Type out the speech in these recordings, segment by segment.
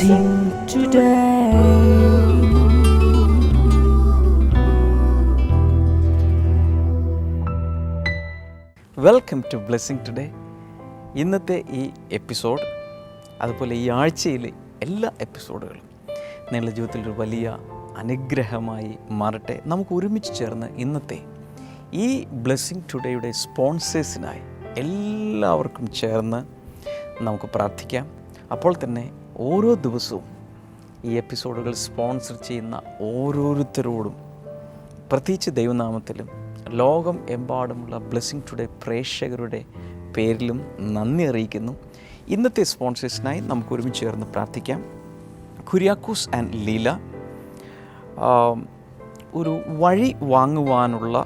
blessing today. Welcome to blessing today. ഇന്നത്തെ ഈ episode, അതുപോലെ ഈ ആഴ്ചയിലെ എല്ലാ എപ്പിസോഡുകളും നിങ്ങളുടെ ജീവിതത്തിലൊരു വലിയ അനുഗ്രഹമായി മാറട്ടെ. നമുക്ക് ഒരുമിച്ച് ചേർന്ന് ഇന്നത്തെ ഈ ബ്ലെസ്സിങ് ടുഡേയുടെ സ്പോൺസേഴ്സിനായി എല്ലാവർക്കും ചേർന്ന് നമുക്ക് പ്രാർത്ഥിക്കാം. അപ്പോൾ തന്നെ ഓരോ ദിവസവും ഈ എപ്പിസോഡുകൾ സ്പോൺസർ ചെയ്യുന്ന ഓരോരുത്തരോടും, പ്രത്യേകിച്ച് ദൈവനാമത്തിലും ലോകം എമ്പാടുമുള്ള ബ്ലെസ്സിങ് ടുഡേ പ്രേക്ഷകരുടെ പേരിലും നന്ദി അറിയിക്കുന്നു. ഇന്നത്തെ സ്പോൺസേഴ്സിനായി നമുക്ക് ഒരുമിച്ച് ചേർന്ന് പ്രാർത്ഥിക്കാം. കുര്യാക്കോസ് ആൻഡ് ലീല ഒരു വഴി വാങ്ങുവാനുള്ള,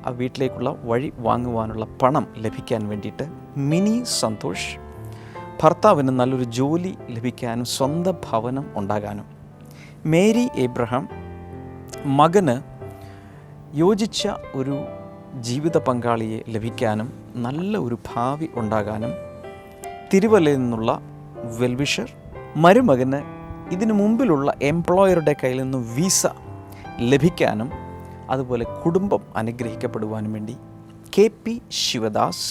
ആ വീട്ടിലേക്കുള്ള വഴി വാങ്ങുവാനുള്ള പണം ലഭിക്കാൻ വേണ്ടിയിട്ട്, മിനി സന്തോഷ് ഭർത്താവിന് നല്ലൊരു ജോലി ലഭിക്കാനും സ്വന്തം ഭവനം ഉണ്ടാകാനും, മേരി എബ്രഹാം മകന് യോജിച്ച ഒരു ജീവിത പങ്കാളിയെ ലഭിക്കാനും നല്ല ഒരു ഭാവി ഉണ്ടാകാനും, തിരുവല്ലയിൽ നിന്നുള്ള വെൽവിഷർ മരുമകന് ഇതിനു മുമ്പിലുള്ള എംപ്ലോയറുടെ കയ്യിൽ നിന്ന് വിസ ലഭിക്കാനും, അതുപോലെ കുടുംബം അനുഗ്രഹിക്കപ്പെടുവാനും വേണ്ടി KP ശിവദാസ്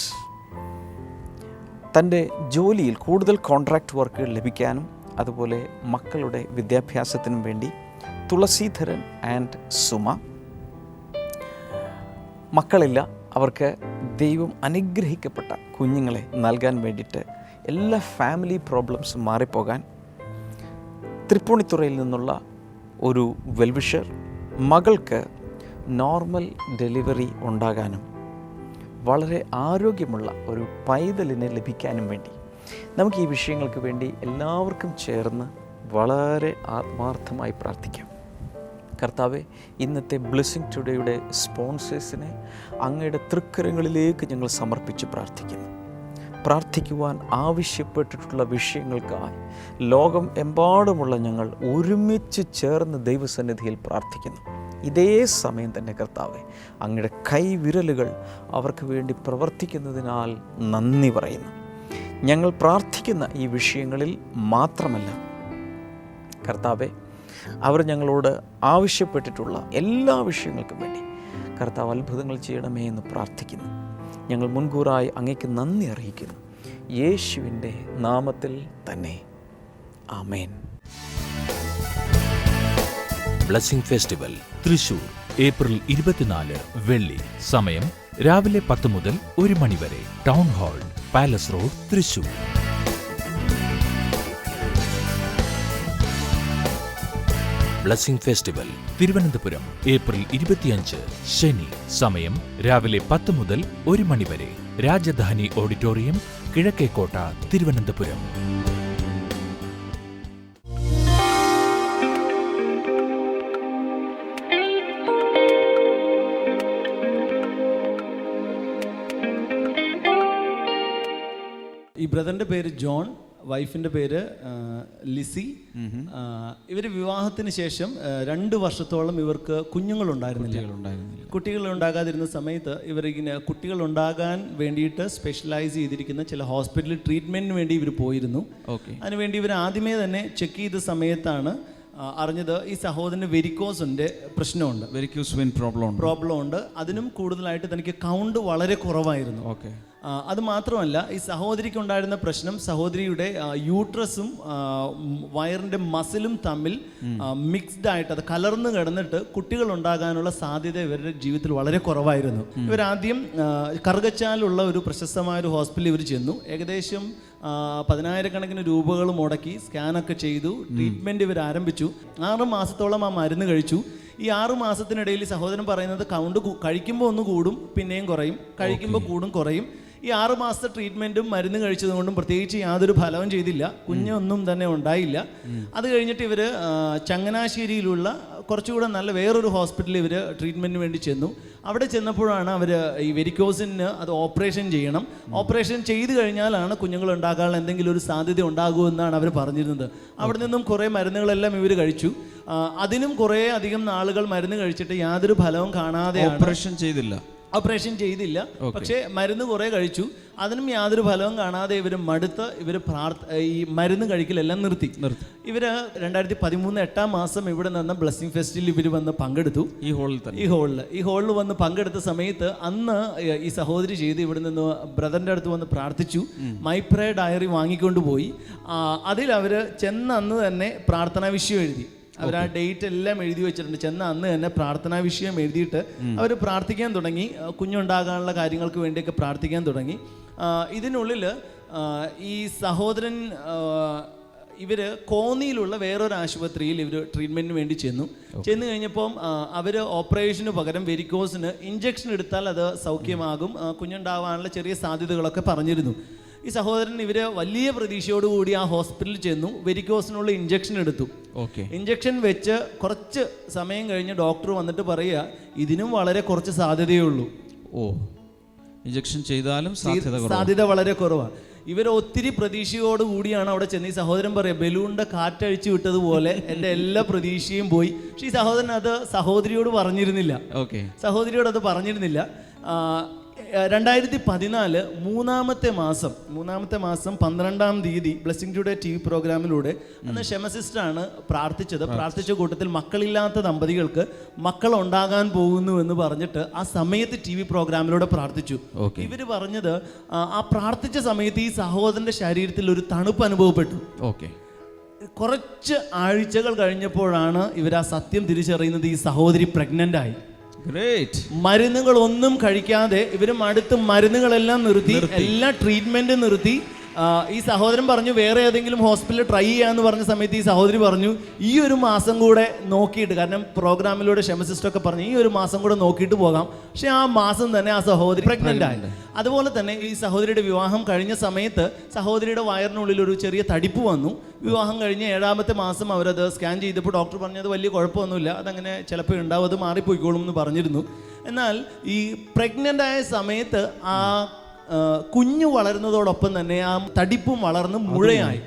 തൻ്റെ ജോലിയിൽ കൂടുതൽ കോൺട്രാക്റ്റ് വർക്കുകൾ ലഭിക്കാനും, അതുപോലെ മക്കളുടെ വിദ്യാഭ്യാസത്തിനും വേണ്ടി തുളസീധരൻ ആൻഡ് സുമ. മക്കളില്ല, അവർക്ക് ദൈവം അനുഗ്രഹിക്കപ്പെട്ട കുഞ്ഞുങ്ങളെ നൽകാൻ വേണ്ടിയിട്ട്, എല്ലാ ഫാമിലി പ്രോബ്ലംസും മാറിപ്പോകാൻ തൃപ്പൂണിത്തുറയിൽ നിന്നുള്ള ഒരു വെൽവിഷർ മകൾക്ക് നോർമൽ ഡെലിവറി ഉണ്ടാകാനും വളരെ ആരോഗ്യമുള്ള ഒരു പൈതലിനെ ലഭിക്കാനും വേണ്ടി നമുക്ക് ഈ വിഷയങ്ങൾക്ക് വേണ്ടി എല്ലാവർക്കും ചേർന്ന് വളരെ ആത്മാർത്ഥമായി പ്രാർത്ഥിക്കാം. കർത്താവെ, ഇന്നത്തെ ബ്ലെസ്സിങ് ടുഡേയുടെ സ്പോൺസേഴ്സിനെ അങ്ങയുടെ തൃക്കരങ്ങളിലേക്ക് ഞങ്ങൾ സമർപ്പിച്ച് പ്രാർത്ഥിക്കുന്നു. പ്രാർത്ഥിക്കുവാൻ ആവശ്യപ്പെട്ടിട്ടുള്ള വിഷയങ്ങൾക്കായി ലോകം എമ്പാടുമുള്ള ഞങ്ങൾ ഒരുമിച്ച് ചേർന്ന് ദൈവസന്നിധിയിൽ പ്രാർത്ഥിക്കുന്നു. ഇതേ സമയം തന്നെ കർത്താവെ, അങ്ങയുടെ കൈവിരലുകൾ അവർക്ക് വേണ്ടി പ്രവർത്തിക്കുന്നതിനാൽ നന്ദി പറയുന്നു. ഞങ്ങൾ പ്രാർത്ഥിക്കുന്ന ഈ വിഷയങ്ങളിൽ മാത്രമല്ല കർത്താവെ, അവർ ഞങ്ങളോട് ആവശ്യപ്പെട്ടിട്ടുള്ള എല്ലാ വിഷയങ്ങൾക്കും വേണ്ടി കർത്താവ് അത്ഭുതങ്ങൾ ചെയ്യണമേ എന്ന് പ്രാർത്ഥിക്കുന്നു. ഞങ്ങൾ മുൻകൂറായി അങ്ങേക്ക് നന്ദി അറിയിക്കുന്നു. യേശുവിൻ്റെ നാമത്തിൽ തന്നെ, ആമേൻ. ബ്ലെസ്സിംഗ് ഫെസ്റ്റിവൽ തൃശൂർ ഏപ്രിൽ 24 വെള്ളി. സമയം രാവിലെ 10 മുതൽ 1 മണി വരെ. Town hall, palace road, Thrissur. Blessing festival Thiruvananthapuram April 25 ശനി. സമയം രാവിലെ 10 മുതൽ 1 മണി വരെ. രാജധാനി ഓഡിറ്റോറിയം, കിഴക്കേക്കോട്ട, തിരുവനന്തപുരം. ഈ ബ്രദറിൻ്റെ പേര് ജോൺ, വൈഫിൻ്റെ പേര് ലിസി. ഇവർ വിവാഹത്തിന് ശേഷം 2 വർഷത്തോളം ഇവർക്ക് കുഞ്ഞുങ്ങളുണ്ടായിരുന്നില്ല. കുട്ടികളുണ്ടാകാതിരുന്ന സമയത്ത് ഇവരിങ്ങനെ കുട്ടികളുണ്ടാകാൻ വേണ്ടിയിട്ട് സ്പെഷ്യലൈസ് ചെയ്തിരിക്കുന്ന ചില ഹോസ്പിറ്റലിൽ ട്രീറ്റ്മെൻറ്റിന് വേണ്ടി ഇവർ പോയിരുന്നു. അതിനുവേണ്ടി ഇവർ ആദ്യമേ തന്നെ ചെക്ക് ചെയ്ത സമയത്താണ് അറിഞ്ഞത് ഈ സഹോദരന് വെരിക്കോസിൻ്റെ പ്രശ്നമുണ്ട്, വെരിക്കോസ് വെയിൻ പ്രോബ്ലം ഉണ്ട്. അതിനും കൂടുതലായിട്ട് തനിക്ക് കൗണ്ട് വളരെ കുറവായിരുന്നു. അത് മാത്രമല്ല, ഈ സഹോദരിക്ക് ഉണ്ടായിരുന്ന പ്രശ്നം, സഹോദരിയുടെ യൂട്രസും വയറിൻ്റെ മസിലും തമ്മിൽ മിക്സ്ഡ് ആയിട്ട് അത് കലർന്ന് കിടന്നിട്ട് കുട്ടികൾ ഉണ്ടാകാനുള്ള സാധ്യത ഇവരുടെ ജീവിതത്തിൽ വളരെ കുറവായിരുന്നു. ഇവരാദ്യം കറുകച്ചാലുള്ള ഒരു പ്രശസ്തമായൊരു ഹോസ്പിറ്റലിൽ ഇവർ ചെന്നു. ഏകദേശം 10,000 രൂപകൾ മുടക്കി സ്കാനൊക്കെ ചെയ്തു. ട്രീറ്റ്മെൻറ്റ് ഇവർ ആരംഭിച്ചു. 6 മാസത്തോളം ആ മരുന്ന് കഴിച്ചു. ഈ 6 മാസത്തിനിടയിൽ സഹോദരൻ പറയുന്നത് കൗണ്ട് കഴിക്കുമ്പോൾ ഒന്ന് കൂടും, പിന്നെയും കുറയും, കഴിക്കുമ്പോൾ കൂടും കുറയും. ഈ 6 മാസത്തെ ട്രീറ്റ്മെൻറ്റും മരുന്ന് കഴിച്ചതുകൊണ്ടും പ്രത്യേകിച്ച് യാതൊരു ഫലവും ചെയ്തില്ല. കുഞ്ഞൊന്നും തന്നെ ഉണ്ടായില്ല. അത് കഴിഞ്ഞിട്ട് ഇവർ ചങ്ങനാശ്ശേരിയിലുള്ള കുറച്ചുകൂടെ നല്ല വേറൊരു ഹോസ്പിറ്റലിൽ ഇവർ ട്രീറ്റ്മെൻറ്റിന് വേണ്ടി ചെന്നു. അവിടെ ചെന്നപ്പോഴാണ് അവർ ഈ വെരിക്കോസിന് അത് ഓപ്പറേഷൻ ചെയ്യണം, ഓപ്പറേഷൻ ചെയ്ത് കഴിഞ്ഞാലാണ് കുഞ്ഞുങ്ങൾ ഉണ്ടാകാനുള്ള എന്തെങ്കിലും ഒരു സാധ്യത ഉണ്ടാകുമെന്നാണ് അവർ പറഞ്ഞിരുന്നത്. അവിടെ നിന്നും കുറേ മരുന്നുകളെല്ലാം ഇവർ കഴിച്ചു. അതിനും കുറേ അധികം നാളുകൾ മരുന്ന് കഴിച്ചിട്ട് യാതൊരു ഫലവും കാണാതെ ഓപ്പറേഷൻ ചെയ്തില്ല. ഓപ്പറേഷൻ ചെയ്തില്ല. പക്ഷേ മരുന്ന് കുറേ കഴിച്ചു. അതിനും യാതൊരു ഫലവും കാണാതെ ഇവർ മടുത്ത് ഈ മരുന്ന് കഴിക്കലെല്ലാം നിർത്തി. ഇവർ 2013 8-ാം മാസം ഇവിടെ നിന്ന് ബ്ലെസ്സിംഗ് ഫെസ്റ്റിൽ ഇവർ വന്ന് പങ്കെടുത്തു. ഈ ഹോളിൽ വന്ന് പങ്കെടുത്ത സമയത്ത് അന്ന് ഈ സഹോദരി ചെയ്ത് ഇവിടെ നിന്ന് ബ്രദറിൻ്റെ അടുത്ത് വന്ന് പ്രാർത്ഥിച്ചു. മൈ പ്രേ ഡയറി വാങ്ങിക്കൊണ്ട് പോയി. അതിൽ അവർ ചെന്ന അന്ന് തന്നെ പ്രാർത്ഥനാ വിഷയം എഴുതി. അവർ ആ ഡേറ്റ് എല്ലാം എഴുതി വെച്ചിട്ടുണ്ട്. ചെന്ന അന്ന് തന്നെ പ്രാർത്ഥനാ വിഷയം എഴുതിയിട്ട് അവർ പ്രാർത്ഥിക്കാൻ തുടങ്ങി. കുഞ്ഞുണ്ടാകാനുള്ള കാര്യങ്ങൾക്ക് വേണ്ടിയൊക്കെ പ്രാർത്ഥിക്കാൻ തുടങ്ങി. ഇതിനുള്ളിൽ ഈ സഹോദരൻ ഇവർ കോന്നിയിലുള്ള വേറൊരു ആശുപത്രിയിൽ ഇവർ ട്രീറ്റ്മെൻറ്റിന് വേണ്ടി ചെന്ന് കഴിഞ്ഞപ്പം അവർ ഓപ്പറേഷന് പകരം വെരിക്കോസിന് ഇഞ്ചക്ഷൻ എടുത്താൽ അത് സൗഖ്യമാകും, കുഞ്ഞുണ്ടാവാനുള്ള ചെറിയ സാധ്യതകളൊക്കെ പറഞ്ഞിരുന്നു. ഈ സഹോദരൻ ഇവര് വലിയ പ്രതീക്ഷയോടുകൂടി ആ ഹോസ്പിറ്റലിൽ ചെന്നു. വെരിക്കോസിനുള്ള ഇഞ്ചക്ഷൻ എടുത്തു. ഇഞ്ചക്ഷൻ വെച്ച് കുറച്ച് സമയം കഴിഞ്ഞ് ഡോക്ടർ വന്നിട്ട് പറയുക, ഇതിനും വളരെ കുറച്ച് സാധ്യതയേ ഉള്ളൂ. ഇഞ്ചക്ഷൻ ചെയ്താലും സാധ്യത വളരെ കുറവാണ്. ഇവർ ഒത്തിരി പ്രതീക്ഷയോടുകൂടിയാണ് അവിടെ ചെന്ന്. ഈ സഹോദരൻ പറയാം, ബലൂണിന്റെ കാറ്റഴിച്ചു വിട്ടതുപോലെ എൻ്റെ എല്ലാ പ്രതീക്ഷയും പോയി. പക്ഷെ ഈ സഹോദരൻ അത് സഹോദരിയോട് പറഞ്ഞിരുന്നില്ല. സഹോദരിയോട് അത് പറഞ്ഞിരുന്നില്ല. 2014 മൂന്നാമത്തെ മാസം 12-ാം തീയതി ബ്ലെസ്സിംഗ് ടുഡേ TV പ്രോഗ്രാമിലൂടെ അന്ന് ഷെമ സിസ്റ്ററാണ് പ്രാർത്ഥിച്ചത്. പ്രാർത്ഥിച്ച കൂട്ടത്തിൽ മക്കളില്ലാത്ത ദമ്പതികൾക്ക് മക്കൾ ഉണ്ടാകാൻ പോകുന്നു എന്ന് പറഞ്ഞിട്ട് ആ സമയത്ത് TV പ്രോഗ്രാമിലൂടെ പ്രാർത്ഥിച്ചു. ഇവര് പറഞ്ഞത് ആ പ്രാർത്ഥിച്ച സമയത്ത് ഈ സഹോദരന്റെ ശരീരത്തിൽ ഒരു തണുപ്പ് അനുഭവപ്പെട്ടു. കുറച്ച് ആഴ്ചകൾ കഴിഞ്ഞപ്പോഴാണ് ഇവർ ആ സത്യം തിരിച്ചറിയുന്നത്. ഈ സഹോദരി പ്രഗ്നന്റ് ആയി. മരുന്നുകൾ ഒന്നും കഴിക്കാതെ ഇവരും അടുത്ത് മരുന്നുകളെല്ലാം നിർത്തി, എല്ലാ ട്രീറ്റ്മെന്റും നിർത്തി. ഈ സഹോദരൻ പറഞ്ഞു വേറെ ഏതെങ്കിലും ഹോസ്പിറ്റലിൽ ട്രൈ ചെയ്യാന്ന് പറഞ്ഞ സമയത്ത് ഈ സഹോദരി പറഞ്ഞു ഈ ഒരു മാസം കൂടെ നോക്കിയിട്ട്, കാരണം പ്രോഗ്രാമിലൂടെ ഷെമ സിസ്റ്റർ ഒക്കെ പറഞ്ഞു ഈ ഒരു മാസം കൂടെ നോക്കിയിട്ട് പോകാം. പക്ഷെ ആ മാസം തന്നെ ആ സഹോദരി പ്രഗ്നന്റ് ആയി. അതുപോലെ തന്നെ ഈ സഹോദരിയുടെ വിവാഹം കഴിഞ്ഞ സമയത്ത് സഹോദരിയുടെ വയറിനുള്ളിൽ ഒരു ചെറിയ തടിപ്പ് വന്നു. വിവാഹം കഴിഞ്ഞ് 7-ാമത്തെ മാസം അവരത് സ്കാൻ ചെയ്തപ്പോൾ ഡോക്ടർ പറഞ്ഞത് വലിയ കുഴപ്പമൊന്നുമില്ല, അതങ്ങനെ ചിലപ്പോൾ ഉണ്ടാവും, അത് മാറിപ്പോയിക്കോളും എന്ന് പറഞ്ഞിരുന്നു. എന്നാൽ ഈ പ്രഗ്നന്റ് ആയ സമയത്ത് ആ കുഞ്ഞു വളരുന്നതോടൊപ്പം തന്നെ ആ തടിപ്പും വളർന്ന് മുഴയായി.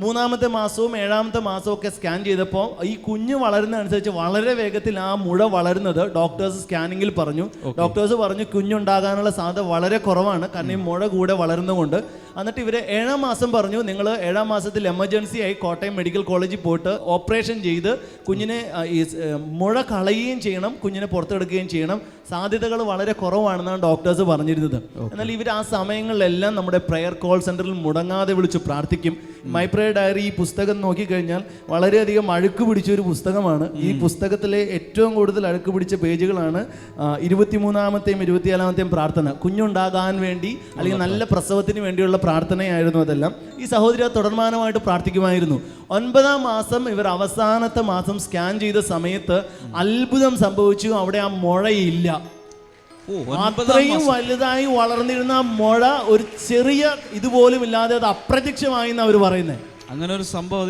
3-ാമത്തെ മാസവും 7-ാമത്തെ മാസവും ഒക്കെ സ്കാൻ ചെയ്തപ്പോൾ ഈ കുഞ്ഞ് വളരുന്നതനുസരിച്ച് വളരെ വേഗത്തിൽ ആ മുഴ വളരുന്നത് ഡോക്ടേഴ്സ് സ്കാനിങ്ങിൽ പറഞ്ഞു. ഡോക്ടേഴ്സ് പറഞ്ഞു കുഞ്ഞുണ്ടാകാനുള്ള സാധ്യത വളരെ കുറവാണ്, കാരണം ഈ മുഴ കൂടെ വളരുന്നതുകൊണ്ട്. എന്നിട്ട് ഇവർ 7-ാം മാസം പറഞ്ഞു നിങ്ങൾ 7-ാം മാസത്തിൽ എമർജൻസി ആയി കോട്ടയം മെഡിക്കൽ കോളേജിൽ പോയിട്ട് ഓപ്പറേഷൻ ചെയ്ത് കുഞ്ഞിനെ ഈ മുഴ കളയുകയും ചെയ്യണം, കുഞ്ഞിനെ പുറത്തെടുക്കുകയും ചെയ്യണം, സാധ്യതകൾ വളരെ കുറവാണെന്നാണ് ഡോക്ടേഴ്സ് പറഞ്ഞിരുന്നത്. എന്നാൽ ഇവർ ആ സമയങ്ങളിലെല്ലാം നമ്മുടെ പ്രെയർ കോൾ സെന്ററിൽ മുടങ്ങാതെ വിളിച്ച് പ്രാർത്ഥിക്കും. മൈ പ്രേ ഡയറി ഈ പുസ്തകം നോക്കിക്കഴിഞ്ഞാൽ വളരെയധികം അഴുക്ക് പിടിച്ച ഒരു പുസ്തകമാണ്. ഈ പുസ്തകത്തിലെ ഏറ്റവും കൂടുതൽ അഴുക്ക് പിടിച്ച പേജുകളാണ് 23-ാമത്തെയും 24-ാമത്തെയും പ്രാർത്ഥന. കുഞ്ഞുണ്ടാകാൻ വേണ്ടി അല്ലെങ്കിൽ നല്ല പ്രസവത്തിന് വേണ്ടിയുള്ള പ്രാർത്ഥനയായിരുന്നു അതെല്ലാം. ഈ സഹോദരി തുടർമാനമായിട്ട് പ്രാർത്ഥിക്കുമായിരുന്നു. 9-ാം മാസം ഇവർ അവസാനത്തെ മാസം സ്കാൻ ചെയ്ത സമയത്ത് അത്ഭുതം സംഭവിച്ചു. അവിടെ ആ മുഴയില്ല. അത്രയും വലുതായി വളർന്നിരുന്ന മുഴ ഒരു ചെറിയ ഇതുപോലും ഇല്ലാതെ അത് അപ്രത്യക്ഷമായി എന്ന് അവർ പറയുന്നത്. അങ്ങനെ ഒരു സംഭവം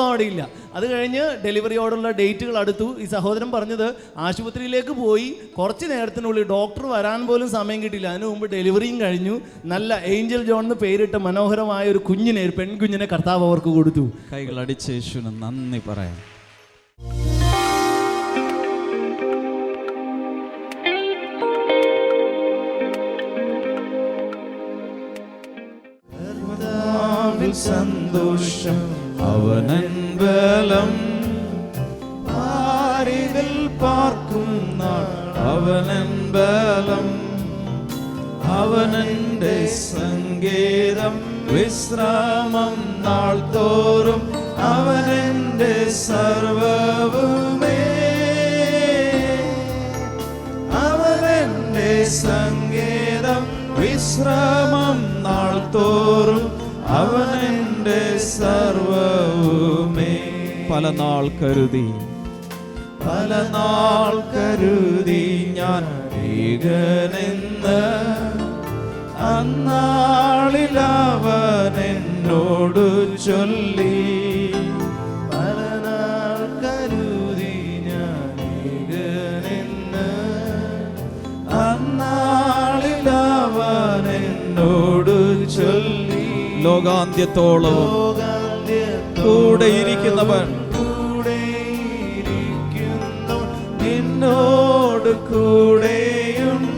അവിടെ ഇല്ല. അത് കഴിഞ്ഞ് ഡെലിവറിയോടുള്ള ഡേറ്റുകൾ അടുത്തു. ഈ സഹോദരൻ പറഞ്ഞത് ആശുപത്രിയിലേക്ക് പോയി കുറച്ച് നേരത്തിനുള്ളിൽ ഡോക്ടർ വരാൻ പോലും സമയം കിട്ടിയില്ല. അതിനു മുമ്പ് ഡെലിവറിയും കഴിഞ്ഞു. നല്ല ഏഞ്ചൽ ജോൺ എന്ന് പേരിട്ട മനോഹരമായ ഒരു കുഞ്ഞിനെ, ഒരു പെൺകുഞ്ഞിനെ കർത്താവ് അവർക്ക് കൊടുത്തു. കൈകൾ അടിച്ച് യേശുവിന് നന്ദി പറയാം. സന്തോഷം അവനൻ ബലം ആരിതിൽ പാർക്കും നാൾ അവനൻ ബലം അവനന്റെ സങ്കേതം വിശ്രാമം നാൾ തോറും അവനന്റെ സർവവുമേ അവനന്റെ സങ്കേതം വിശ്രാമം നാൾ തോറും അവനെന്റെ സർവവുമേ. പല നാൾ കരുതി ഞാൻ ഏകനെന്ന് അന്നാളിൽ അവൻ എന്നോട് ചൊല്ലി. പല നാൾ കരുതി ഞാൻ ഏകനെന്ന് അന്നാളിൽ അവൻ എന്നോട് ചൊല്ലി. ലോകാന്ത്യത്തോളം കൂടെ ഇരിക്കുന്നവൻ നിന്നോട് കൂടെയുണ്ട്.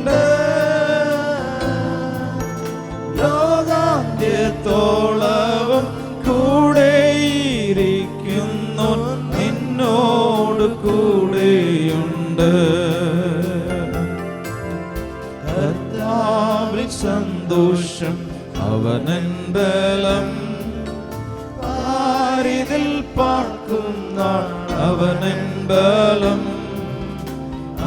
കർത്താവിൽ സന്തോഷം അവനൻ ബലം. പാരിതിൽ പാർക്കുന്ന അവനൻ ബലം.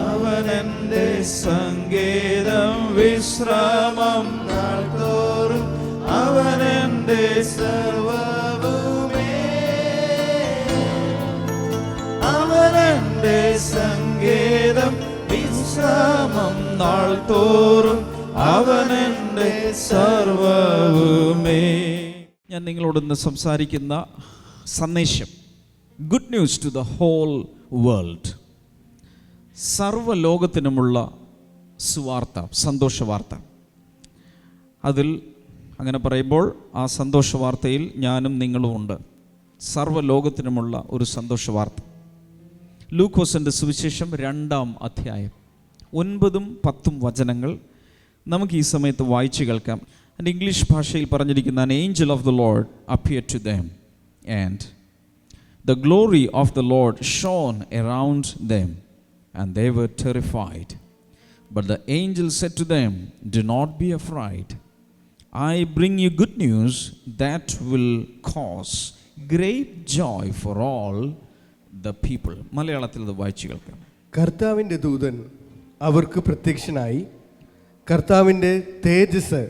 അവനെന്റെ സങ്കേതം വിശ്രമം നാൾ തോറും അവനെന്റെ സർവ്വവുമേ. അവനെന്റെ സങ്കേതം വിശ്രമം നാൾ തോറും അവനെന്റെ സർവ്വവുമേ. ഞാൻ നിങ്ങളോടൊന്ന് സംസാരിക്കുന്ന സന്ദേശം good news to the whole world. സർവ്വലോകത്തിനുമുള്ള സുവാർത്ത, സന്തോഷവാർത്ത. അതിൽ അങ്ങനെ പറയുമ്പോൾ ആ സന്തോഷവാർത്തയിൽ ഞാനും നിങ്ങളുമുണ്ട്. സർവ്വലോകത്തിനുമുള്ള ഒരു സന്തോഷവാർത്ത. ലൂക്കോസിൻ്റെ സുവിശേഷം 2-ാം അധ്യായം 9-10 വചനങ്ങൾ നമുക്ക് ഈ സമയത്ത് വായിച്ചു കേൾക്കാം. എൻ്റെ ഇംഗ്ലീഷ് ഭാഷയിൽ പറഞ്ഞിരിക്കുന്ന an angel of the Lord appeared to them and the glory of the Lord shone around them and they were terrified. But the angel said to them, do not be afraid. I bring you good news that will cause great joy for all the people. മലയാളത്തിൽ അത് വായിച്ചു കേൾക്കാം. കർത്താവിൻ്റെ ദൂതൻ അവർക്ക് പ്രത്യക്ഷനായി, കർത്താവിൻ്റെ തേജസ്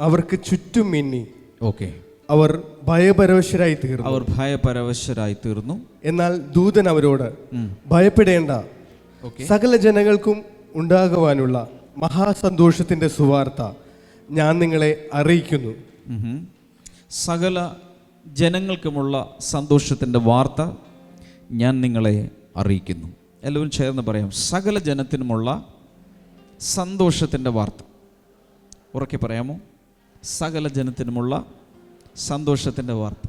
അവർക്ക് ചുറ്റും മിന്നി. ഓക്കെ, അവർ ഭയപരവശരായി തീർന്നു. അവർ ഭയപരവശരായി തീർന്നു. എന്നാൽ ദൂതൻ അവരോട്, ഭയപ്പെടേണ്ട, സകല ജനങ്ങൾക്കും ഉണ്ടാകുവാനുള്ള മഹാസന്തോഷത്തിൻ്റെ സുവാർത്ത ഞാൻ നിങ്ങളെ അറിയിക്കുന്നു. സകല ജനങ്ങൾക്കുമുള്ള സന്തോഷത്തിൻ്റെ വാർത്ത ഞാൻ നിങ്ങളെ അറിയിക്കുന്നു. എല്ലാവരും ചേർന്ന് പറയാം, സകല ജനത്തിനുമുള്ള സന്തോഷത്തിൻ്റെ വാർത്ത. ഉറക്കെ പറയാമോ? സകല ജനത്തിനുമുള്ള സന്തോഷത്തിൻ്റെ വാർത്ത.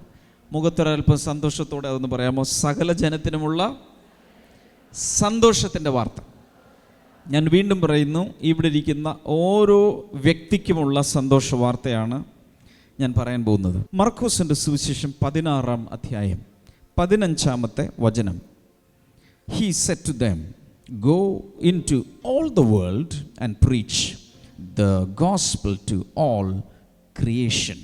മുഖത്തൊരൽപ്പം സന്തോഷത്തോടെ അതൊന്ന് പറയാമോ? സകല ജനത്തിനുമുള്ള സന്തോഷത്തിൻ്റെ വാർത്ത. ഞാൻ വീണ്ടും പറയുന്നു, ഇവിടെ ഇരിക്കുന്ന ഓരോ വ്യക്തിക്കുമുള്ള സന്തോഷ വാർത്തയാണ് ഞാൻ പറയാൻ പോകുന്നത്. മർക്കോസിൻ്റെ സുവിശേഷം 16-ാം അധ്യായം 15-ാമത്തെ വചനം. He said to them, go into all the world and preach the gospel to all creation.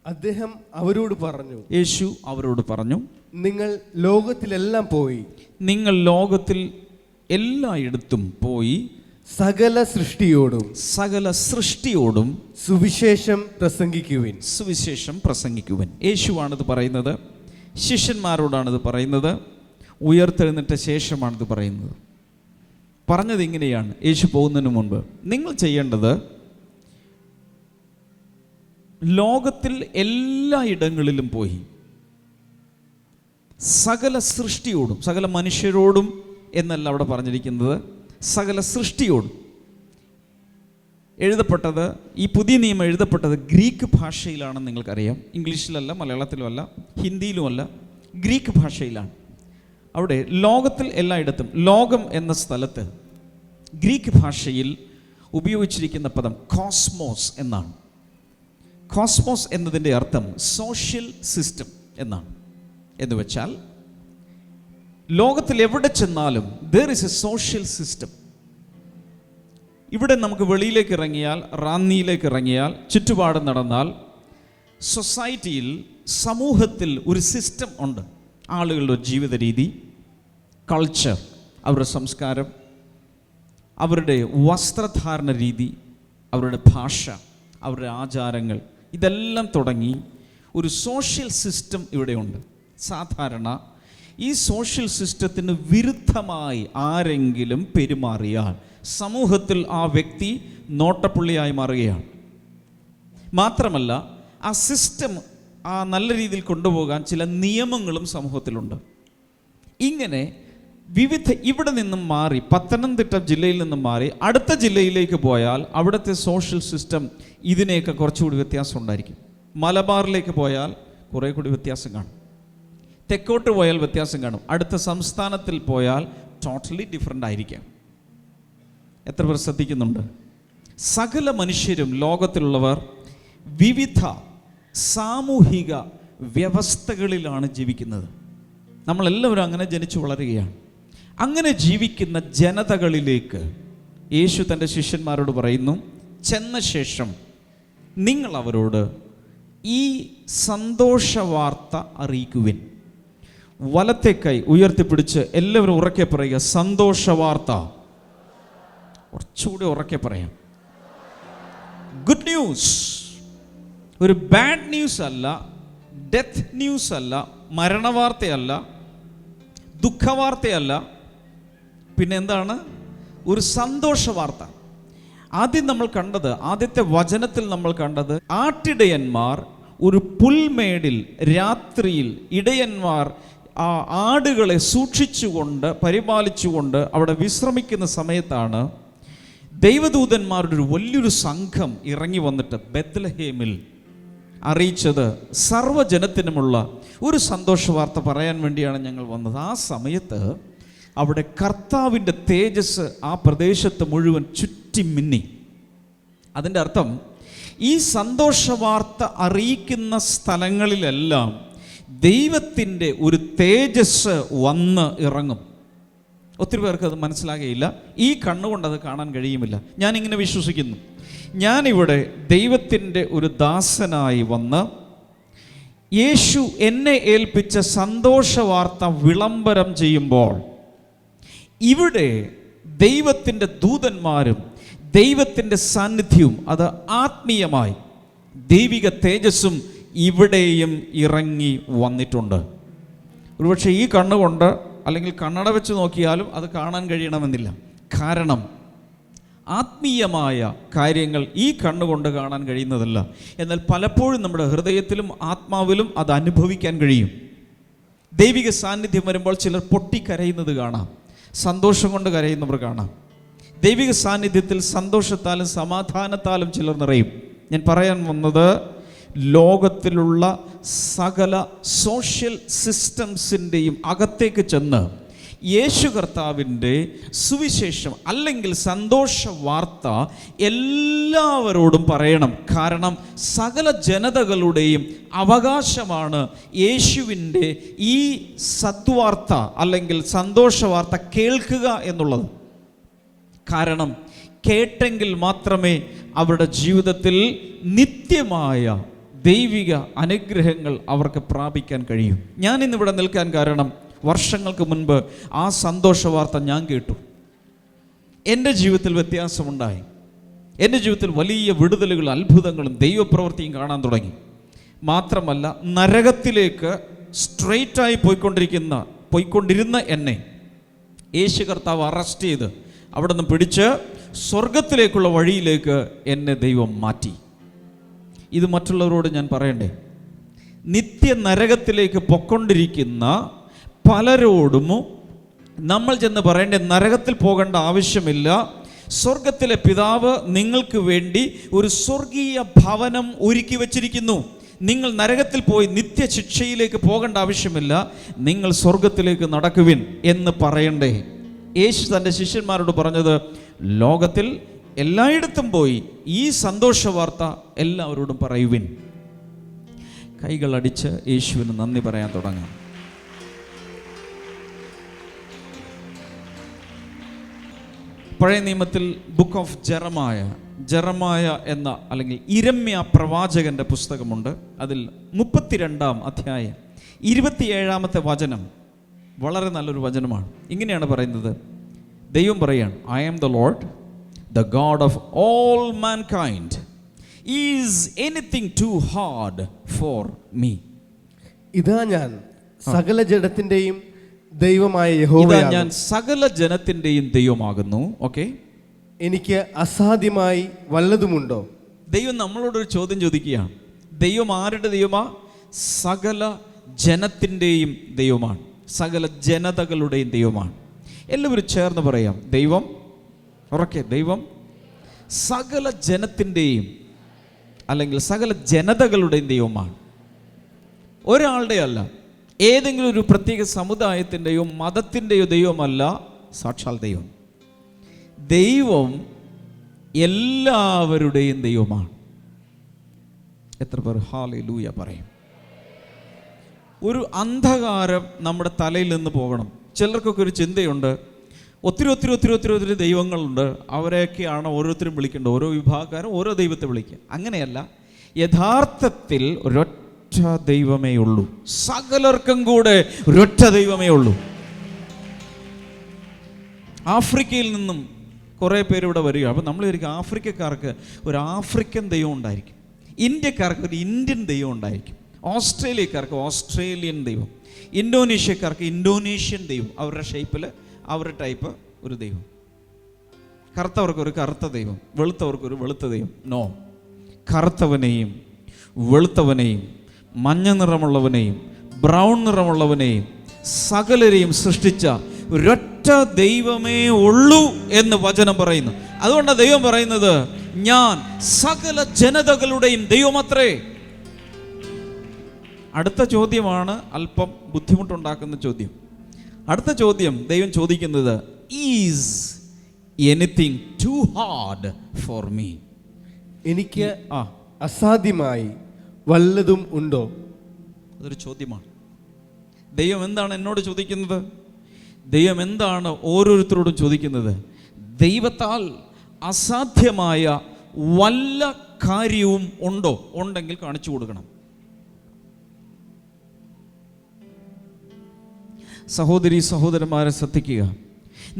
അദ്ദേഹം അവരോട് പറഞ്ഞു, യേശു അവരോട് പറഞ്ഞു, നിങ്ങൾ ലോകത്തിലെല്ലാം പോയി, നിങ്ങൾ ലോകത്തിൽ എല്ലായിടത്തും പോയി സകല സൃഷ്ടിയോടും സുവിശേഷം പ്രസംഗിക്കുവിൻ. സുവിശേഷം പ്രസംഗിക്കുവിൻ. യേശുവാണിത് പറയുന്നത്, ശിഷ്യന്മാരോടാണിത് പറയുന്നത്, ഉയർത്തെഴുന്നേറ്റ ശേഷമാണിത് പറയുന്നത്. പറഞ്ഞത് ഇങ്ങനെയാണ്, യേശു പോകുന്നതിന് മുൻപ് നിങ്ങൾ ചെയ്യേണ്ടത് ലോകത്തിൽ എല്ലായിടങ്ങളിലും പോയി സകല സൃഷ്ടിയോടും, സകല മനുഷ്യരോടും എന്നല്ല അവിടെ പറഞ്ഞിരിക്കുന്നത്, സകല സൃഷ്ടിയോടും. എഴുതപ്പെട്ടത്, ഈ പുതിയ നിയമം എഴുതപ്പെട്ടത് ഗ്രീക്ക് ഭാഷയിലാണെന്ന് നിങ്ങൾക്കറിയാം. ഇംഗ്ലീഷിലല്ല, മലയാളത്തിലുമല്ല, ഹിന്ദിയിലുമല്ല, ഗ്രീക്ക് ഭാഷയിലാണ്. അവിടെ ലോകത്തിൽ എല്ലായിടത്തും, ലോകം എന്ന സ്ഥലത്ത് ഗ്രീക്ക് ഭാഷയിൽ ഉപയോഗിച്ചിരിക്കുന്ന പദം കോസ്മോസ് എന്നാണ്. കോസ്മോസ് എന്നതിൻ്റെ അർത്ഥം സോഷ്യൽ സിസ്റ്റം എന്നാണ്. എന്ന് വെച്ചാൽ ലോകത്തിൽ എവിടെ ചെന്നാലും there is a social system. ഇവിടെ നമുക്ക് വെളിയിലേക്ക് ഇറങ്ങിയാൽ, റാന്നിയിലേക്ക് ഇറങ്ങിയാൽ, ചുറ്റുപാട് നടന്നാൽ സൊസൈറ്റിയിൽ, സമൂഹത്തിൽ ഒരു സിസ്റ്റം ഉണ്ട്. ആളുകളുടെ ജീവിത രീതി, കൾച്ചർ, അവരുടെ സംസ്കാരം, അവരുടെ വസ്ത്രധാരണ രീതി, അവരുടെ ഭാഷ, അവരുടെ ആചാരങ്ങൾ, ഇതെല്ലാം തുടങ്ങി ഒരു സോഷ്യൽ സിസ്റ്റം ഇവിടെയുണ്ട്. സാധാരണ ഈ സോഷ്യൽ സിസ്റ്റത്തിന് വിരുദ്ധമായി ആരെങ്കിലും പെരുമാറിയാൽ സമൂഹത്തിൽ ആ വ്യക്തി നോട്ടപ്പുള്ളിയായി മാറുകയാണ്. മാത്രമല്ല, ആ സിസ്റ്റം ആ നല്ല രീതിയിൽ കൊണ്ടുപോകാൻ ചില നിയമങ്ങളും സമൂഹത്തിലുണ്ട്. ഇങ്ങനെ ഇവിടെ നിന്നും മാറി, പത്തനംതിട്ട ജില്ലയിൽ നിന്നും മാറി അടുത്ത ജില്ലയിലേക്ക് പോയാൽ അവിടുത്തെ സോഷ്യൽ സിസ്റ്റം ഇതിനെയൊക്കെ കുറച്ചുകൂടി വ്യത്യാസം ഉണ്ടായിരിക്കും. മലബാറിലേക്ക് പോയാൽ കുറേ കൂടി വ്യത്യാസം കാണും. തെക്കോട്ട് പോയാൽ വ്യത്യാസം കാണും. അടുത്ത സംസ്ഥാനത്തിൽ പോയാൽ ടോട്ടലി ഡിഫറെൻ്റ് ആയിരിക്കാം. എത്ര പേർ ശ്രദ്ധിക്കുന്നുണ്ട്? സകല മനുഷ്യരും, ലോകത്തിലുള്ളവർ വിവിധ സാമൂഹിക വ്യവസ്ഥകളിലാണ് ജീവിക്കുന്നത്. നമ്മളെല്ലാവരും അങ്ങനെ ജനിച്ചു വളരുകയാണ്. അങ്ങനെ ജീവിക്കുന്ന ജനതകളിലേക്ക് യേശു തൻ്റെ ശിഷ്യന്മാരോട് പറയുന്നു, ചെന്ന ശേഷം നിങ്ങൾ അവരോട് ഈ സന്തോഷവാർത്ത അറിയിക്കുവിൻ. വലത്തെ കൈ ഉയർത്തിപ്പിടിച്ച് എല്ലാവരും ഉറക്കെ പറയുക, സന്തോഷവാർത്ത. കുറച്ചുകൂടി ഉറക്കെ പറയാം. Good news. ഒരു ബാഡ് ന്യൂസ് അല്ല, ഡെത്ത് ന്യൂസ് അല്ല, മരണവാർത്തയല്ല, ദുഃഖവാർത്തയല്ല, പിന്നെ എന്താണ്? ഒരു സന്തോഷ വാർത്ത. ആദ്യം നമ്മൾ കണ്ടത്, ആദ്യത്തെ വചനത്തിൽ നമ്മൾ കണ്ടത്, ആട്ടിടയന്മാർ ഒരു പുൽമേടിൽ രാത്രിയിൽ ഇടയന്മാർ ആ ആടുകളെ സൂക്ഷിച്ചുകൊണ്ട് പരിപാലിച്ചുകൊണ്ട് അവിടെ വിശ്രമിക്കുന്ന സമയത്താണ് ദൈവദൂതന്മാരുടെ ഒരു വലിയൊരു സംഘം ഇറങ്ങി വന്നിട്ട് ബെത്ലഹേമിൽ അറിയിച്ചത് സർവ്വജനത്തിനുമുള്ള ഒരു സന്തോഷ വാർത്ത പറയാൻ വേണ്ടിയാണ് ഞങ്ങൾ വന്നത്. ആ സമയത്ത് അവിടെ കർത്താവിൻ്റെ തേജസ് ആ പ്രദേശത്ത് മുഴുവൻ ചുറ്റി മിന്നി. അതിൻ്റെ അർത്ഥം, ഈ സന്തോഷ വാർത്ത അറിയിക്കുന്ന സ്ഥലങ്ങളിലെല്ലാം ദൈവത്തിൻ്റെ ഒരു തേജസ് വന്ന് ഇറങ്ങും. ഒത്തിരി പേർക്ക് അത് മനസ്സിലാകുകയില്ല, ഈ കണ്ണുകൊണ്ട് അത് കാണാൻ കഴിയുമില്ല. ഞാനിങ്ങനെ വിശ്വസിക്കുന്നു, ഞാനിവിടെ ദൈവത്തിൻ്റെ ഒരു ദാസനായി വന്ന് യേശു എന്നെ ഏൽപ്പിച്ച സന്തോഷ വാർത്ത വിളംബരം ചെയ്യുമ്പോൾ ഇവിടെ ദൈവത്തിൻ്റെ ദൂതന്മാരും ദൈവത്തിൻ്റെ സാന്നിധ്യവും അത് ആത്മീയമായി ദൈവിക തേജസ്സും ഇവിടെയും ഇറങ്ങി വന്നിട്ടുണ്ട്. ഒരുപക്ഷെ ഈ കണ്ണുകൊണ്ട് അല്ലെങ്കിൽ കണ്ണട വെച്ച് നോക്കിയാലും അത് കാണാൻ കഴിയണമെന്നില്ല. കാരണം ആത്മീയമായ കാര്യങ്ങൾ ഈ കണ്ണുകൊണ്ട് കാണാൻ കഴിയുന്നതല്ല. എന്നാൽ പലപ്പോഴും നമ്മുടെ ഹൃദയത്തിലും ആത്മാവിലും അത് അനുഭവിക്കാൻ കഴിയും. ദൈവിക സാന്നിധ്യം വരുമ്പോൾ ചിലർ പൊട്ടിക്കരയുന്നത് കാണാം, സന്തോഷം കൊണ്ട് കരയുന്നവർ കാണാം. ദൈവിക സാന്നിധ്യത്തിൽ സന്തോഷത്താലും സമാധാനത്താലും ചിലർ നിറയും. ഞാൻ പറയാൻ വന്നത്, ലോകത്തിലുള്ള സകല സോഷ്യൽ സിസ്റ്റംസിൻ്റെയും അകത്തേക്ക് ചെന്ന് യേശു കർത്താവിൻ്റെ സുവിശേഷം അല്ലെങ്കിൽ സന്തോഷ വാർത്ത എല്ലാവരോടും പറയണം. കാരണം സകല ജനതകളുടെയും അവകാശമാണ് യേശുവിൻ്റെ ഈ സദ്വാർത്ത അല്ലെങ്കിൽ സന്തോഷ വാർത്ത കേൾക്കുക എന്നുള്ളത്. കാരണം കേട്ടെങ്കിൽ മാത്രമേ അവരുടെ ജീവിതത്തിൽ നിത്യമായ ദൈവിക അനുഗ്രഹങ്ങൾ അവർക്ക് പ്രാപിക്കാൻ കഴിയും. ഞാൻ ഇന്നിവിടെ നിൽക്കാൻ കാരണം, വർഷങ്ങൾക്ക് മുൻപ് ആ സന്തോഷ വാർത്ത ഞാൻ കേട്ടു. എൻ്റെ ജീവിതത്തിൽ വ്യത്യാസമുണ്ടായി. എൻ്റെ ജീവിതത്തിൽ വലിയ വിടുതലുകളും അത്ഭുതങ്ങളും ദൈവപ്രവൃത്തിയും കാണാൻ തുടങ്ങി. മാത്രമല്ല, നരകത്തിലേക്ക് സ്ട്രെയിറ്റായി പോയിക്കൊണ്ടിരുന്ന എന്നെ യേശു കർത്താവ് അറസ്റ്റ് ചെയ്ത് അവിടെ നിന്ന് പിടിച്ച് സ്വർഗത്തിലേക്കുള്ള വഴിയിലേക്ക് എന്നെ ദൈവം മാറ്റി. ഇത് മറ്റുള്ളവരോട് ഞാൻ പറയണ്ടേ? നിത്യ നരകത്തിലേക്ക് പൊക്കൊണ്ടിരിക്കുന്ന പലരോടും നമ്മൾ ചെന്ന് പറയേണ്ടേ, നരകത്തിൽ പോകേണ്ട ആവശ്യമില്ല. സ്വർഗത്തിലെ പിതാവ് നിങ്ങൾക്ക് വേണ്ടി ഒരു സ്വർഗീയ ഭവനം ഒരുക്കി വച്ചിരിക്കുന്നു. നിങ്ങൾ നരകത്തിൽ പോയി നിത്യശിക്ഷയിലേക്ക് പോകേണ്ട ആവശ്യമില്ല, നിങ്ങൾ സ്വർഗത്തിലേക്ക് നടക്കുവിൻ എന്ന് പറയണ്ടേ? യേശു തൻ്റെ ശിഷ്യന്മാരോട് പറഞ്ഞത്, ലോകത്തിൽ എല്ലായിടത്തും പോയി ഈ സന്തോഷ വാർത്ത എല്ലാവരോടും പറയുവിൻ. കൈകളടിച്ച് യേശുവിന് നന്ദി പറയാൻ തുടങ്ങാം. പഴയ നിയമത്തിൽ ബുക്ക് ഓഫ് ജെറമായ എന്ന അല്ലെങ്കിൽ ഇരമ്യ പ്രവാചകന്റെ പുസ്തകമുണ്ട്. അതിൽ 32-ാം അധ്യായം 27-ാമത്തെ വചനം വളരെ നല്ലൊരു വചനമാണ്. ഇങ്ങനെയാണ് പറയുന്നത്, ദൈവം പറയാണ്, I am the lord, the god of all mankind. Is anything too hard for me? ഇതാ ഞാൻ സകല ജഡത്തിന്റെയും ദൈവമായ ഇതാ യഹോവയാകുന്നു. ഞാൻ സകല ജനത്തിൻ്റെയും ദൈവമാകുന്നു. ഓക്കെ, എനിക്ക് അസാധ്യമായി വല്ലതുമുണ്ടോ? ദൈവം നമ്മളോടൊരു ചോദ്യം ചോദിക്കുകയാണ്. ദൈവം ആരുടെ ദൈവമാ? സകല ജനത്തിൻ്റെയും ദൈവമാണ്, സകല ജനതകളുടെയും ദൈവമാണ്. എല്ലാവരും ചേർന്ന് പറയാം, ദൈവം, ഉറക്കെ, ദൈവം സകല ജനത്തിൻ്റെയും അല്ലെങ്കിൽ സകല ജനതകളുടെയും ദൈവമാണ്. ഒരാളുടെ അല്ല, ഏതെങ്കിലും ഒരു പ്രത്യേക സമുദായത്തിൻ്റെയോ മതത്തിൻ്റെയോ ദൈവമല്ല സാക്ഷാൽ ദൈവം. ദൈവം എല്ലാവരുടെയും ദൈവമാണ്. എത്ര പേർ ഹല്ലേലൂയ പറയും? ഒരു അന്ധകാരം നമ്മുടെ തലയിൽ നിന്ന് പോകണം. ചിലർക്കൊക്കെ ഒരു ചിന്തയുണ്ട്, ഒത്തിരി ഒത്തിരി ഒത്തിരി ഒത്തിരി ഒത്തിരി ദൈവങ്ങളുണ്ട്. അവരെയൊക്കെയാണ് ഓരോരുത്തരും വിളിക്കേണ്ടത്. ഓരോ വിഭാഗക്കാരും ഓരോ ദൈവത്തെ വിളിക്കുക. അങ്ങനെയല്ല, യഥാർത്ഥത്തിൽ ഒരൊറ്റ ദൈവമേ ഉള്ളൂ. സകലർക്കും കൂടെ ഒരൊറ്റ ദൈവമേ ഉള്ളൂ. ആഫ്രിക്കയിൽ നിന്നും കുറേ പേര് ഇവിടെ വരിക. അപ്പോൾ നമ്മൾ വിചാരിക്കും ആഫ്രിക്കക്കാർക്ക് ഒരു ആഫ്രിക്കൻ ദൈവം ഉണ്ടായിരിക്കും, ഇന്ത്യക്കാർക്ക് ഒരു ഇന്ത്യൻ ദൈവം ഉണ്ടായിരിക്കും, ഓസ്ട്രേലിയക്കാർക്ക് ഓസ്ട്രേലിയൻ ദൈവം, ഇന്തോനേഷ്യക്കാർക്ക് ഇന്തോനേഷ്യൻ ദൈവം, അവരുടെ ഷേപ്പിൽ അവരുടെ ടൈപ്പ് ഒരു ദൈവം, കറുത്തവർക്കൊരു കറുത്ത ദൈവം, വെളുത്തവർക്കൊരു വെളുത്ത ദൈവം. നോ, കറുത്തവനെയും വെളുത്തവനെയും മഞ്ഞ നിറമുള്ളവനെയും ബ്രൗൺ നിറമുള്ളവനെയും സകലരെയും സൃഷ്ടിച്ച ഒരൊറ്റ ദൈവമേ ഉള്ളൂ എന്ന് വചനം പറയുന്നു. അതുകൊണ്ടാണ് ദൈവം പറയുന്നത്, ഞാൻ സകല ജനതകളുടെയും ദൈവമത്രേ. അടുത്ത ചോദ്യമാണ് അല്പം ബുദ്ധിമുട്ടുണ്ടാക്കുന്ന ചോദ്യം. അടുത്ത ചോദ്യം ദൈവം ചോദിക്കുന്നത്, is anything too hard for me? എനിക്ക് അസാധ്യമായി വല്ലതും ഉണ്ടോ? അതൊരു ചോദ്യമാണ്. ദൈവം എന്താണ് എന്നോട് ചോദിക്കുന്നത്? ദൈവം എന്താണ് ഓരോരുത്തരോടും ചോദിക്കുന്നത്? ദൈവത്താൽ അസാധ്യമായ വല്ല കാര്യവും ഉണ്ടോ? ഉണ്ടെങ്കിൽ കാണിച്ചു കൊടുക്കണം. സഹോദരി സഹോദരന്മാരെ ശ്രദ്ധിക്കുക.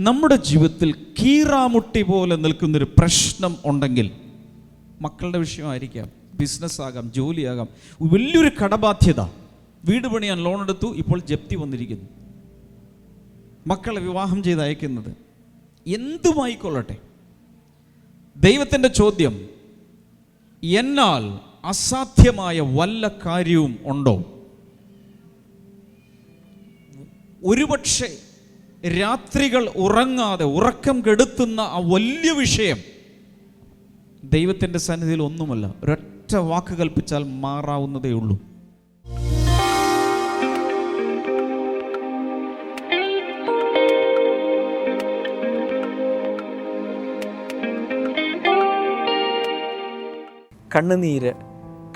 നമ്മുടെ ജീവിതത്തിൽ കീറാമുട്ടി പോലെ നിൽക്കുന്നൊരു പ്രശ്നം ഉണ്ടെങ്കിൽ, മക്കളുടെ വിഷയമായിരിക്കാം, ബിസിനസ്സാകാം, ജോലിയാകാം, വലിയൊരു കടബാധ്യത, വീട് പണിയാൻ ലോൺ എടുത്തു, ഇപ്പോൾ ജപ്തി വന്നിരിക്കുന്നു, മക്കളെ വിവാഹം ചെയ്ത് അയക്കുന്നത്, എന്തുമായിക്കൊള്ളട്ടെ, ദൈവത്തിൻ്റെ ചോദ്യം, എന്നാൽ അസാധ്യമായ വല്ല കാര്യവും ഉണ്ടോ? ഒരുപക്ഷെ രാത്രികൾ ഉറങ്ങാതെ ഉറക്കം കെടുത്തുന്ന ആ വലിയ വിഷയം ദൈവത്തിൻ്റെ സന്നിധിയിൽ ഒന്നുമല്ല. ഒരൊറ്റ വാക്ക് കൽപ്പിച്ചാൽ മാറാവുന്നതേ ഉള്ളൂ. കണ്ണുനീര്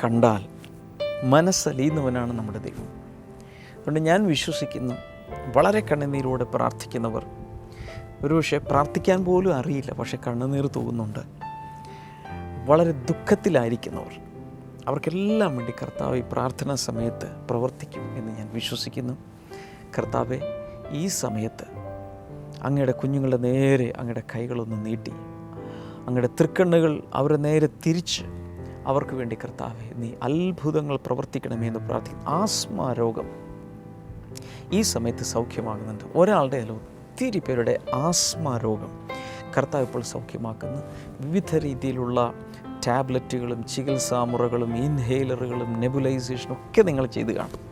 കണ്ടാൽ മനസ്സലിയുന്നവനാണ് നമ്മുടെ ദൈവം. അതുകൊണ്ട് ഞാൻ വിശ്വസിക്കുന്നു, വളരെ കണ്ണുനീരോടെ പ്രാർത്ഥിക്കുന്നവർ, ഒരുപക്ഷെ പ്രാർത്ഥിക്കാൻ പോലും അറിയില്ല, പക്ഷെ കണ്ണുനീർ തൂകുന്നുണ്ട്, വളരെ ദുഃഖത്തിലായിരിക്കുന്നവർ, അവർക്കെല്ലാം വേണ്ടി കർത്താവ് ഈ പ്രാർത്ഥനാ സമയത്ത് പ്രവർത്തിക്കും എന്ന് ഞാൻ വിശ്വസിക്കുന്നു. കർത്താവെ, ഈ സമയത്ത് അങ്ങയുടെ കുഞ്ഞുങ്ങളുടെ നേരെ അങ്ങയുടെ കൈകളൊന്ന് നീട്ടി, അങ്ങയുടെ തൃക്കണ്ണുകൾ അവരെ നേരെ തിരിച്ച് അവർക്ക് വേണ്ടി കർത്താവെ നീ അത്ഭുതങ്ങൾ പ്രവർത്തിക്കണമേ എന്ന് പ്രാർത്ഥിക്കുന്നു. ആസ്മ രോഗം ഈ സമയത്ത് സൗഖ്യമാകുന്നുണ്ട്. ഒരാളുടെ അല്ല, ഒത്തിരി പേരുടെ ആസ്മ രോഗം കർത്താവ് ഇപ്പോൾ സൗഖ്യമാക്കുന്നു. വിവിധ രീതിയിലുള്ള ടാബ്ലറ്റുകളും ചികിത്സാമുറകളും ഇൻഹേലറുകളും നെബുലൈസേഷനും ഒക്കെ നിങ്ങൾ ചെയ്ത് കാണും.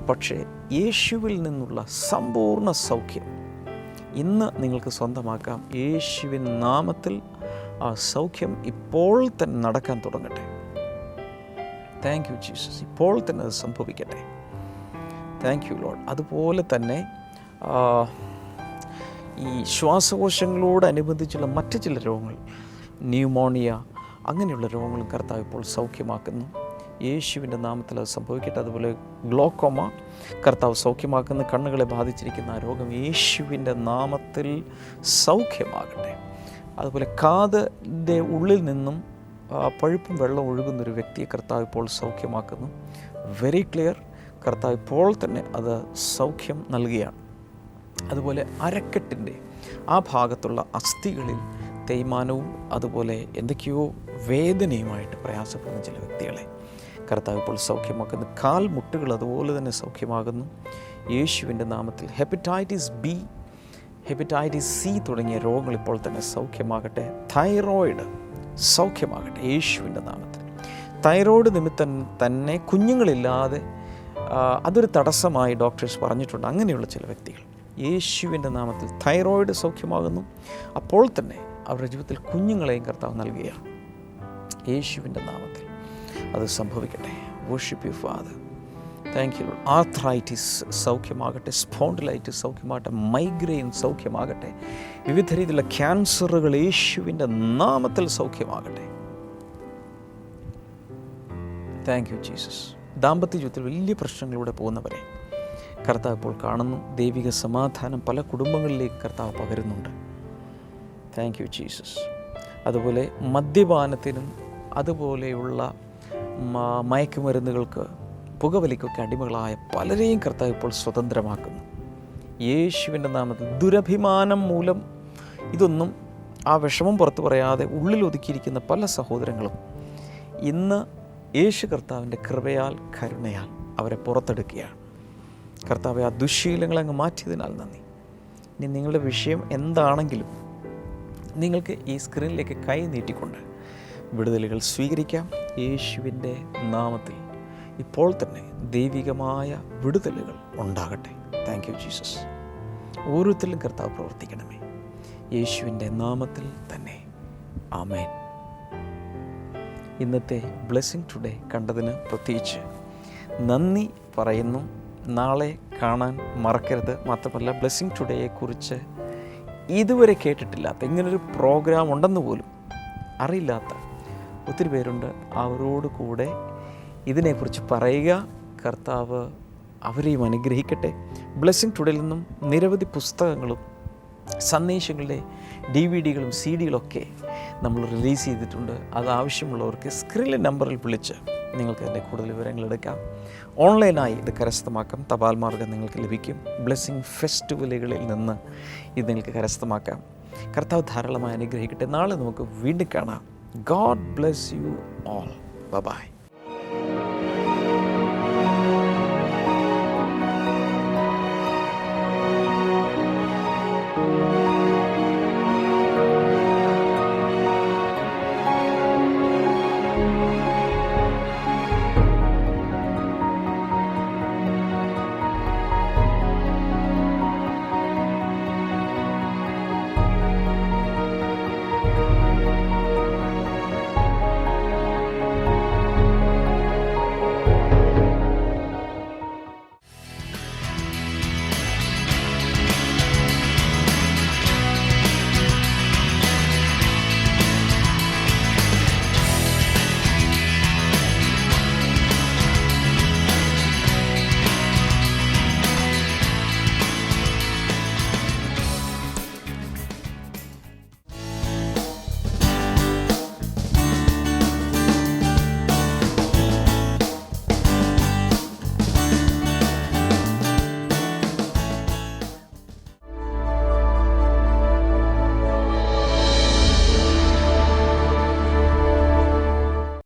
പക്ഷേ യേശുവിൽ നിന്നുള്ള സമ്പൂർണ്ണ സൗഖ്യം ഇന്ന് നിങ്ങൾക്ക് സ്വന്തമാക്കാം. യേശുവിൻ നാമത്തിൽ ആ സൗഖ്യം ഇപ്പോൾ തന്നെ നടക്കാൻ തുടങ്ങട്ടെ. Thank you Jesus. ഇപ്പോൾ തന്നെ അത് സംഭവിക്കട്ടെ. Thank you Lord. അതുപോലെ തന്നെ ഈ ശ്വാസകോശങ്ങളോടനുബന്ധിച്ചുള്ള മറ്റ് ചില രോഗങ്ങൾ, ന്യൂമോണിയ, അങ്ങനെയുള്ള രോഗങ്ങളും കർത്താവ് ഇപ്പോൾ സൗഖ്യമാക്കുന്നു. യേശുവിൻ്റെ നാമത്തിൽ അത് സംഭവിക്കട്ടെ. അതുപോലെ ഗ്ലോക്കോമ കർത്താവ് സൗഖ്യമാക്കുന്ന, കണ്ണുകളെ ബാധിച്ചിരിക്കുന്ന ആ രോഗം യേശുവിൻ്റെ നാമത്തിൽ സൗഖ്യമാകട്ടെ. അതുപോലെ കാതിൻ്റെ ഉള്ളിൽ നിന്നും പഴുപ്പും വെള്ളം ഒഴുകുന്നൊരു വ്യക്തിയെ കർത്താവ് ഇപ്പോൾ സൗഖ്യമാക്കുന്നു. വെരി ക്ലിയർ, കർത്താവ് ഇപ്പോൾ തന്നെ അത് സൗഖ്യം നൽകുകയാണ്. അതുപോലെ അരക്കെട്ടിൻ്റെ ആ ഭാഗത്തുള്ള അസ്ഥികളിൽ തേയ്മാനവും അതുപോലെ എന്തൊക്കെയോ വേദനയുമായിട്ട് പ്രയാസപ്പെടുന്ന ചില വ്യക്തികളെ കർത്താവ് ഇപ്പോൾ സൗഖ്യമാക്കുന്നു. കാൽമുട്ടുകൾ അതുപോലെ തന്നെ സൗഖ്യമാകുന്നു യേശുവിൻ്റെ നാമത്തിൽ. ഹെപ്പറ്റൈറ്റിസ് ബി, ഹെപ്പറ്റൈറ്റിസ് സി തുടങ്ങിയ രോഗങ്ങൾ ഇപ്പോൾ തന്നെ സൗഖ്യമാകട്ടെ. തൈറോയിഡ് സൗഖ്യമാകട്ടെ യേശുവിൻ്റെ നാമത്തിൽ. തൈറോയിഡ് നിമിത്തം തന്നെ കുഞ്ഞുങ്ങളില്ലാതെ അതൊരു തടസ്സമായി ഡോക്ടേഴ്സ് പറഞ്ഞിട്ടുണ്ട്. അങ്ങനെയുള്ള ചില വ്യക്തികൾ യേശുവിൻ്റെ നാമത്തിൽ തൈറോയിഡ് സൗഖ്യമാകുന്നു. അപ്പോൾ തന്നെ അവരുടെ ജീവിതത്തിൽ കുഞ്ഞുങ്ങളെയും കർത്താവ് നൽകുകയാണ്. യേശുവിൻ്റെ നാമത്തിൽ അത് സംഭവിക്കട്ടെ. Worship you father. Thank you Lord. Arthritis സൗഖ്യമാകട്ടെ. സ്പോണ്ടിലൈറ്റിസ് സൗഖ്യമാകട്ടെ. മൈഗ്രെയിൻ സൗഖ്യമാകട്ടെ. വിവിധ രീതിയിലുള്ള ക്യാൻസറുകൾ യേശുവിൻ്റെ നാമത്തിൽ സൗഖ്യമാകട്ടെ. Thank you Jesus. ദാമ്പത്യ ജീവിതത്തിൽ വലിയ പ്രശ്നങ്ങളിലൂടെ പോകുന്നവരെ കർത്താവ് ഇപ്പോൾ കാണുന്നു. ദൈവിക സമാധാനം പല കുടുംബങ്ങളിലേക്ക് കർത്താവ് പകരുന്നുണ്ട്. Thank you Jesus. അതുപോലെ മദ്യപാനത്തിനും അതുപോലെയുള്ള മയക്കുമരുന്നുകൾക്ക്, പുകവലിക്കൊക്കെ അടിമകളായ പലരെയും കർത്താവ് ഇപ്പോൾ സ്വതന്ത്രമാക്കുന്നു യേശുവിൻ്റെ നാമത്തിൽ. ദുരഭിമാനം മൂലം ഇതൊന്നും ആ വിഷമം പുറത്തു പറയാതെ ഉള്ളിൽ ഒതുക്കിയിരിക്കുന്ന പല സഹോദരങ്ങളും ഇന്ന് യേശു കർത്താവിൻ്റെ കൃപയാൽ, കരുണയാൽ അവരെ പുറത്തെടുക്കുകയാണ്. കർത്താവെ, ആ ദുശ്ശീലങ്ങളെ അങ്ങ് മാറ്റിയതിനാൽ നന്ദി. ഇനി നിങ്ങളുടെ വിഷയം എന്താണെങ്കിലും നിങ്ങൾക്ക് ഈ സ്ക്രീനിലേക്ക് കൈ നീട്ടിക്കൊണ്ട് വിടുതലുകൾ സ്വീകരിക്കാം. യേശുവിൻ്റെ നാമത്തിൽ ഇപ്പോൾ തന്നെ ദൈവികമായ വിടുതലുകൾ ഉണ്ടാകട്ടെ. Thank you Jesus. ഓരോരുത്തരിലും കർത്താവ് പ്രവർത്തിക്കണമേ, യേശുവിൻ്റെ നാമത്തിൽ തന്നെ. ആമേൻ. ഇന്നത്തെ ബ്ലെസ്സിങ് ടുഡേ കണ്ടതിന് പ്രത്യേകിച്ച് നന്ദി പറയുന്നു. നാളെ കാണാൻ മറക്കരുത്. മാത്രമല്ല, ബ്ലെസ്സിങ് ടുഡേയെക്കുറിച്ച് ഇതുവരെ കേട്ടിട്ടില്ലാത്ത, ഇങ്ങനൊരു പ്രോഗ്രാം ഉണ്ടെന്ന് പോലും അറിയില്ലാത്ത ഒത്തിരി പേരുണ്ട്. അവരോട് കൂടെ ഇതിനെക്കുറിച്ച് പറയുക. കർത്താവ് അവരെയും അനുഗ്രഹിക്കട്ടെ. ബ്ലെസ്സിങ് ടുഡേയിൽ നിന്നും നിരവധി പുസ്തകങ്ങളും സന്ദേശങ്ങളുടെ DVD-കളും CD-കളൊക്കെ നമ്മൾ റിലീസ് ചെയ്തിട്ടുണ്ട്. അത് ആവശ്യമുള്ളവർക്ക് സ്ക്രീനിലെ നമ്പറിൽ വിളിച്ച് നിങ്ങൾക്ക് അതിൻ്റെ കൂടുതൽ വിവരങ്ങൾ എടുക്കാം. ഓൺലൈനായി ഇത് കരസ്ഥമാക്കാം. തപാൽ മാർഗ്ഗം നിങ്ങൾക്ക് ലഭിക്കും. ബ്ലെസ്സിങ് ഫെസ്റ്റിവലുകളിൽ നിന്ന് ഇത് നിങ്ങൾക്ക് കരസ്ഥമാക്കാം. കർത്താവ് ധാരാളമായി അനുഗ്രഹിക്കട്ടെ. നാളെ നമുക്ക് വീണ്ടും കാണാം. God bless you all. Bye-bye.